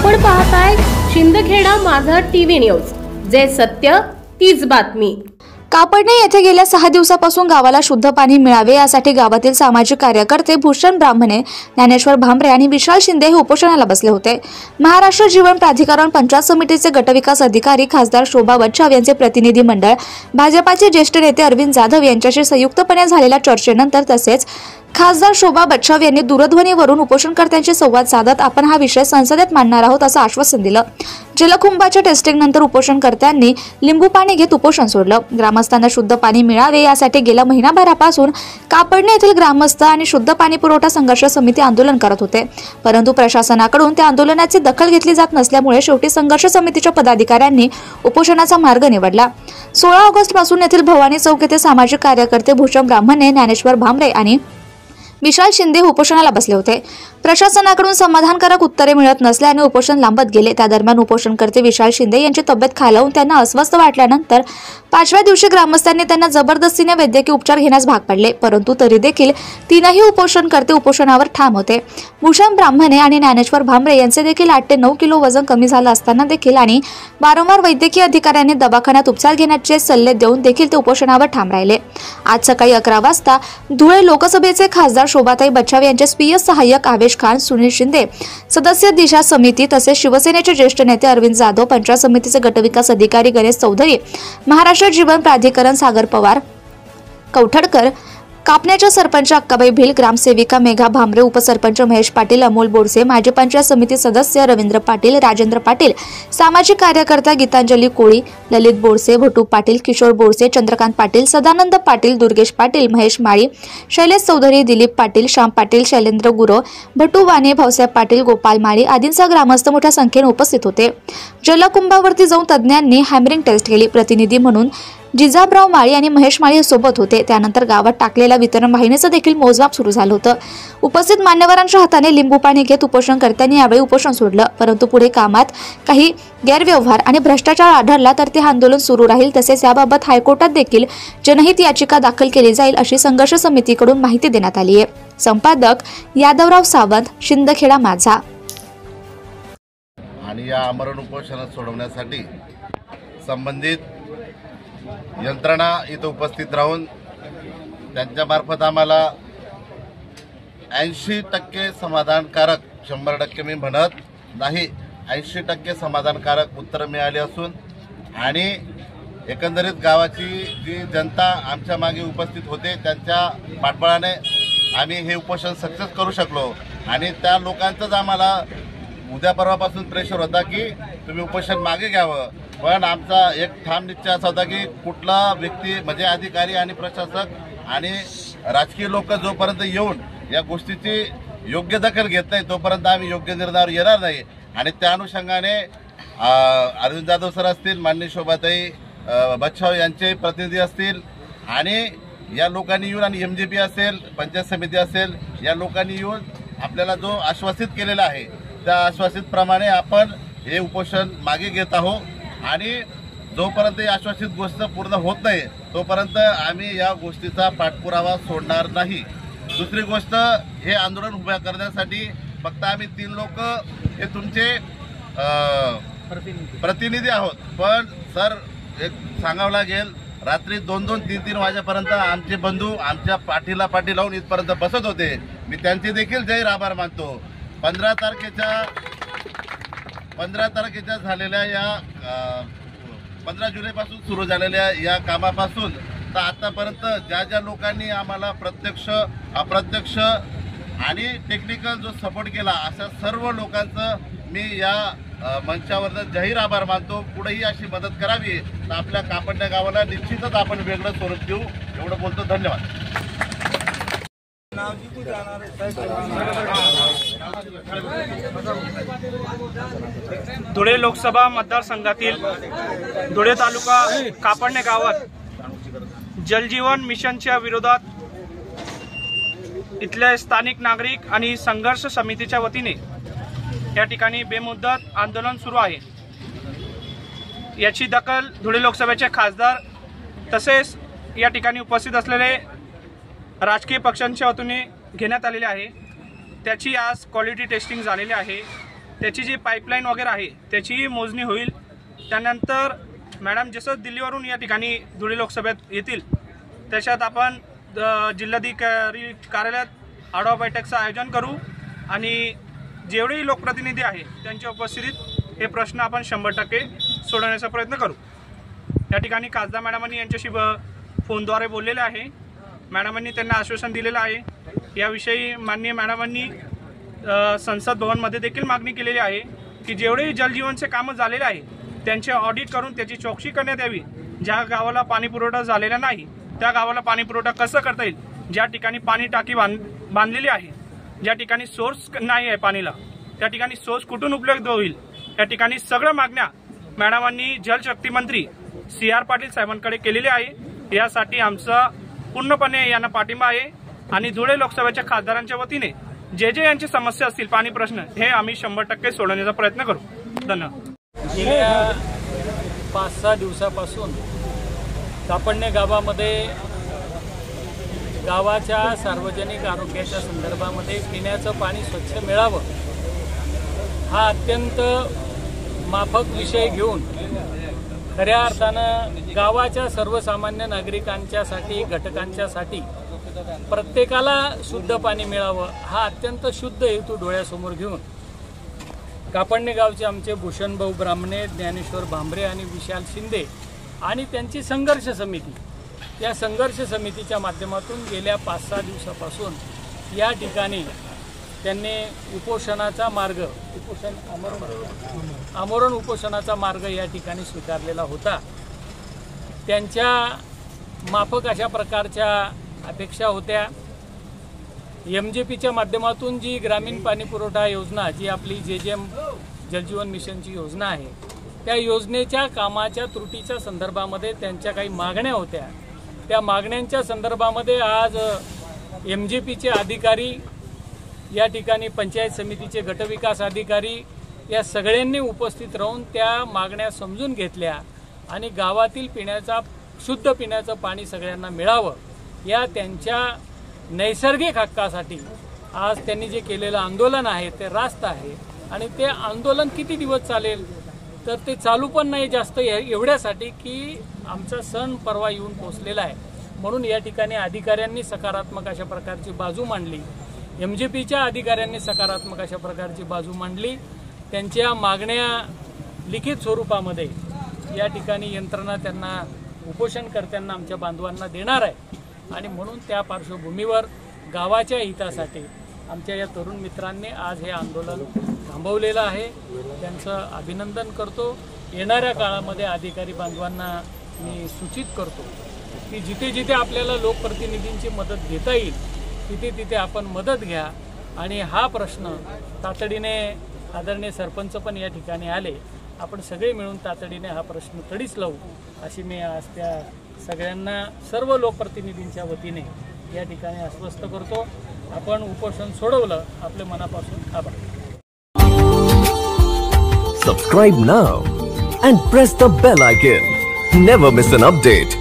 आपण पाहताय शिंदखेडा माझा टीव्ही न्यूज, जे सत्य तीच बातमी। कापडणे येथे गेल्या 6 दिवसापासून गावाला शुद्ध पाणी मिळावे यासाठी गावातील सामाजिक कार्यकर्ते भूषण ब्राह्मणे, ज्ञानेश्वर भांबरे आणि विशाल शिंदे हे उपोषणाला बसले होते। महाराष्ट्र जीवन प्राधिकरण पंचायत समितीचे गटविकास अधिकारी खासदार शोभा बच्छाव यांचे प्रतिनिधी मंडळ, भाजपाचे ज्येष्ठ नेते अरविंद जाधव यांच्याशी संयुक्तपणे झालेल्या चर्चेनंतर तसेच खासदार शोभा बच्छाव यांनी दूरध्वनीवरून उपोषणकर्त्यांशी संवाद साधत आपण हा विषय संसदेत मांडणार आहोत असं आश्वासन दिलं। जलकुंभाच्या टेस्टिंग नंतर उपोषणकर्त्यांनी लिंबू पाणी घेत उपोषण सोडलं। ग्रामस्थांना शुद्ध पाणी मिळावे यासाठी गेल्या महिनाभरापासून कापडणे येथील ग्रामस्थ आणि शुद्ध पाणी पुरवठा संघर्ष समिती आंदोलन करत होते, परंतु प्रशासनाकडून त्या आंदोलनाची दखल घेतली जात नसल्यामुळे शेवटी संघर्ष समितीच्या पदाधिकाऱ्यांनी उपोषणाचा मार्ग निवडला। 16 ऑगस्ट पासून येथील भवानी चौक येथे सामाजिक कार्यकर्ते भूषण ब्राह्मणे, ज्ञानेश्वर भांबरे आणि विशाल शिंदे उपोषणाला बसले होते। प्रशासनाकडून समाधानकारक उत्तरे मिळत नसल्याने उपोषण लांबत गेले। त्या दरम्यान उपोषणकर्ते विशाल शिंदे यांची तब्येत खालावून त्यांना अस्वस्थ वाटल्यानंतर 5व्या दिवशी ग्रामस्थांनी त्यांना जबरदस्तीने वैद्यकीय उपचार घेण्यास भाग पाडले, परंतु तरी देखील तीनही उपोषणकर्ते उपोषणावर ठाम होते। भूषण ब्राह्मणे आणि ज्ञानेश्वर भांबरे यांचे देखील 8 ते 9 किलो वजन कमी झालं असताना देखील आणि वारंवार वैद्यकीय अधिकाऱ्यांनी दवाखान्यात उपचार घेण्याचे सल्ले देऊन देखील ते उपोषणावर ठाम राहिले। आज सकाळी 11 वाजता धुळे लोकसभेचे खासदार शोभाताई बच्छाव यांचे स्पीय सहाय्यक आवेश खान, सुनील शिंदे, सदस्य दिशा समिती तसेच शिवसेनेचे ज्येष्ठ नेते अरविंद जाधव, पंचायत समितीचे गटविकास अधिकारी गणेश चौधरी, महाराष्ट्र जीवन प्राधिकरण सागर पवार, कवठडकर, कापण्याच्या सरपंच अक्काबाई भिल, ग्रामसेविका मेघा भांबरे, उपसरपंच महेश पाटील, अमोल बोरसे, माजी पंचायत समिती सदस्य रवींद्र पाटील, राजेंद्र पाटील, सामाजिक कार्यकर्ता गीतांजली कोळी, ललित बोरसे, भटू पाटील, किशोर बोरसे, चंद्रकांत पाटील, सदानंद पाटील, दुर्गेश पाटील, महेश माळी, शैलेश चौधरी, दिलीप पाटील, श्याम पाटील, शैलेंद्र गुरव, भटू वाणे, भाऊसाहेब पाटील, गोपाल माळी आदींसह ग्रामस्थ मोठ्या संख्येने उपस्थित होते। जलकुंभावरती जाऊन तज्ञांनी हॅमरिंग टेस्ट केली। प्रतिनिधी म्हणून जिजाबराव माळी आणि महेश माळी सोबत होते। त्यानंतर गावात टाकलेल्या वितरण वाहिनीचं देखील मोजमाप सुरू झालं होतं। उपस्थित मान्यवरांच्या हाताने लिंबू पाणी घेत उपोषणकर्त्यांनी यावेळी उपोषण सोडलं, परंतु पुढे कामात काही गैरव्यवहार आणि भ्रष्टाचार आढळला तर ते आंदोलन सुरू राहील, तसेच याबाबत हायकोर्टात देखील जनहित याचिका दाखल केली जाईल अशी संघर्ष समितीकडून माहिती देण्यात आली आहे। संपादक यादवराव सावंत, शिंदखेडा माझा। आणि या आमरण उपोषण सोडवण्यासाठी संबंधित यंत्रणा इथं उपस्थित राहून त्यांच्या मार्फत आम्हाला 80% समाधानकारक, 100% मी म्हणत नाही, 80% समाधानकारक उत्तर मिळाली असून आणि एकंदरीत गावाची जी जनता आमच्या मागे उपस्थित होते त्यांच्या पाठबळाने आम्ही हे उपोषण सक्सेस करू शकलो। आणि त्या लोकांचंच आम्हाला उद्या परवापासून प्रेशर होता की तुम्ही उपोषण मागे घ्यावं, पण आमचा एक ठाम निश्चय असा होता की कुठला व्यक्ती म्हणजे अधिकारी आणि प्रशासक आणि राजकीय लोक जोपर्यंत येऊन या गोष्टीची योग्य दखल घेत नाही तोपर्यंत आम्ही योग्य निर्णयावर येणार नाही। आणि त्या अनुषंगाने अरविंद जाधव सर असतील, माननीय शोभाताई बच्छाव यांचे प्रतिनिधी असतील आणि या लोकांनी येऊन आणि MJP असेल, पंचायत समिती असेल, या लोकांनी येऊन आपल्याला जो आश्वासित केलेला आहे त्या आश्वासितप्रमाणे आपण हे उपोषण मागे घेत आहोत। आणि जोपर्यंत ही आश्वासित गोष्ट पूर्ण होत नाही तोपर्यंत आम्ही या गोष्टीचा पाठपुरावा सोडणार नाही। दुसरी गोष्ट, हे आंदोलन उभं करण्यासाठी फक्त आम्ही 3 लोक हे तुमचे प्रतिनिधी आहोत, पण सर एक सांगावं लागेल, रात्री 2-2, 3-3 वाजेपर्यंत आमचे बंधू आमच्या पाठीला पाठी लावून इथपर्यंत बसत होते। मी त्यांचे देखील जाहीर आभार मानतो। 15 तारखेच्या झालेल्या या 15 जुलैपासून सुरू झालेल्या या कामापासून तर आतापर्यंत ज्या लोकांनी आम्हाला प्रत्यक्ष, अप्रत्यक्ष आणि टेक्निकल जो सपोर्ट केला अशा सर्व लोकांचं मी या मंचावर जाहीर आभार मानतो। पुढेही अशी मदत करावी तर आपल्या कापडण्या गावाला निश्चितच आपण वेगळं स्वरूप देऊ, एवढं बोलतो। धन्यवाद। धुळे लोकसभा मतदारसंघातील धुळे तालुका कापडणे गावात जलजीवन मिशनच्या विरोधात इथले स्थानिक नागरिक आणि संघर्ष समितीच्या वतीने या ठिकाणी बेमुदत आंदोलन सुरू आहे। याची दखल धुळे लोकसभेचे खासदार तसेच या ठिकाणी उपस्थित असलेले राजकीय पक्षांच्या वतीने घेण्यात आलेले आहे। त्याची आज क्वालिटी टेस्टिंग झालेली आहे। त्याची जी पाईपलाईन वगैरे आहे त्याचीही मोजणी होईल। त्यानंतर मॅडम जसं दिल्लीवरून या ठिकाणी धुळे लोकसभेत येतील त्याच्यात आपण जिल्हाधिकारी कार्यालयात आढावा बैठकचं आयोजन करू आणि जेवढेही लोकप्रतिनिधी आहे त्यांच्या उपस्थितीत हे प्रश्न आपण 100% सोडवण्याचा प्रयत्न करू। या ठिकाणी खासदार मॅडमांनी यांच्याशी फोनद्वारे बोललेले आहे। मॅडमांनी त्यांना आश्वासन दिलेलं आहे। याविषयी माननीय मॅडमांनी संसद भवनमध्ये देखील मागणी केलेली आहे की जेवढेही जलजीवनचे कामं झालेले आहे त्यांचे ऑडिट करून त्याची चौकशी करण्यात यावी। ज्या गावाला पाणी पुरवठा झालेला नाही त्या गावाला पाणी पुरवठा कसं करता येईल, ज्या ठिकाणी पाणी टाकी बांधलेली आहे, ज्या ठिकाणी सोर्स नाही आहे पाणीला त्या ठिकाणी सोर्स कुठून उपलब्ध होईल, या ठिकाणी सगळ्या मागण्या मॅडमांनी जलशक्ती मंत्री CR पाटील साहेबांकडे केलेली आहे। यासाठी आमचा पूर्णपणे यांना पाठिंबा आहे आणि धुळे लोकसभेच्या खासदारांच्या वतीने जे यांची समस्या असतील पाणी प्रश्न हे आम्ही 100% सोडवण्याचा प्रयत्न करू। धन्यवाद। गेल्या 5-6 दिवसापासून कापडणे गावामध्ये गावाच्या सार्वजनिक आरोग्याच्या संदर्भामध्ये पिण्याचं पाणी स्वच्छ मिळावं हा अत्यंत माफक विषय घेऊन खऱ्या अर्थानं गावाच्या सर्वसामान्य नागरिकांच्यासाठी घटकांच्यासाठी प्रत्येकाला शुद्ध पाणी मिळावं हा अत्यंत शुद्ध हेतू डोळ्यासमोर घेऊन कापडणे गावचे आमचे भूषणभाऊ ब्राह्मणे, ज्ञानेश्वर भांबरे आणि विशाल शिंदे आणि त्यांची संघर्ष समिती, या संघर्ष समितीच्या माध्यमातून गेल्या 5-6 दिवसापासून या ठिकाणी त्यांनी उपोषणाचा मार्ग आमरण उपोषणाचा मार्ग या ठिकाणी स्वीकारलेला होता। त्यांच्या माफक अशा प्रकारच्या अपेक्षा होत्या। MJPच्या माध्यमातून जी ग्रामीण पाणी पुरवठा योजना जी आपली JJM जलजीवन मिशनची योजना आहे त्या योजनेच्या कामाच्या त्रुटीच्या संदर्भामध्ये त्यांच्या काही मागण्या होत्या। त्या मागण्यांच्या संदर्भामध्ये आज MJPचे अधिकारी या ठिकाणी पंचायत समितीचे गटविकास अधिकारी या सगळ्यांनी उपस्थित राहून त्या मागण्या समजून घेतल्या आणि गावातील शुद्ध पिण्याचं पाणी सगळ्यांना मिळावं या त्यांच्या नैसर्गिक हक्कासाठी आज त्यांनी जे केलेलं आंदोलन आहे ते रास्त आहे आणि ते आंदोलन किती दिवस चालेल तर ते चालू पण नाही जास्त एवढ्यासाठी की आमचा सण परवा येऊन पोचलेला आहे। म्हणून या ठिकाणी अधिकाऱ्यांनी सकारात्मक अशा प्रकारची बाजू मांडली, MJPच्या अधिकाऱ्यांनी सकारात्मक अशा प्रकारची बाजू मांडली। त्यांच्या मागण्या लिखित स्वरूपामध्ये या ठिकाणी यंत्रणा त्यांना उपोषणकर्त्यांना आमच्या बांधवांना देणार आहे आणि म्हणून त्या पार्श्वभूमीवर गावाच्या हितासाठी आमच्या या तरुण मित्रांनी आज हे आंदोलन थांबवलेलं आहे। त्यांचं अभिनंदन करतो। येणाऱ्या काळामध्ये अधिकारी बांधवांना मी सूचित करतो की जिथे जिथे आपल्याला लोकप्रतिनिधींची मदत घेता येईल तिथे तिथे आपण मदत घ्या आणि हा प्रश्न तातडीने आदरणीय सरपंच पण या ठिकाणी आले, आपण सगळे मिळून तातडीने हा प्रश्न तडीस लावू अशी मी आज त्या सगळ्यांना सर्व लोकप्रतिनिधींच्या वतीने या ठिकाणी आश्वस्त करतो। आपण उपोषण सोडवलं, आपले मनापासून आभार। Subscribe now and press the bell icon. Never miss an update.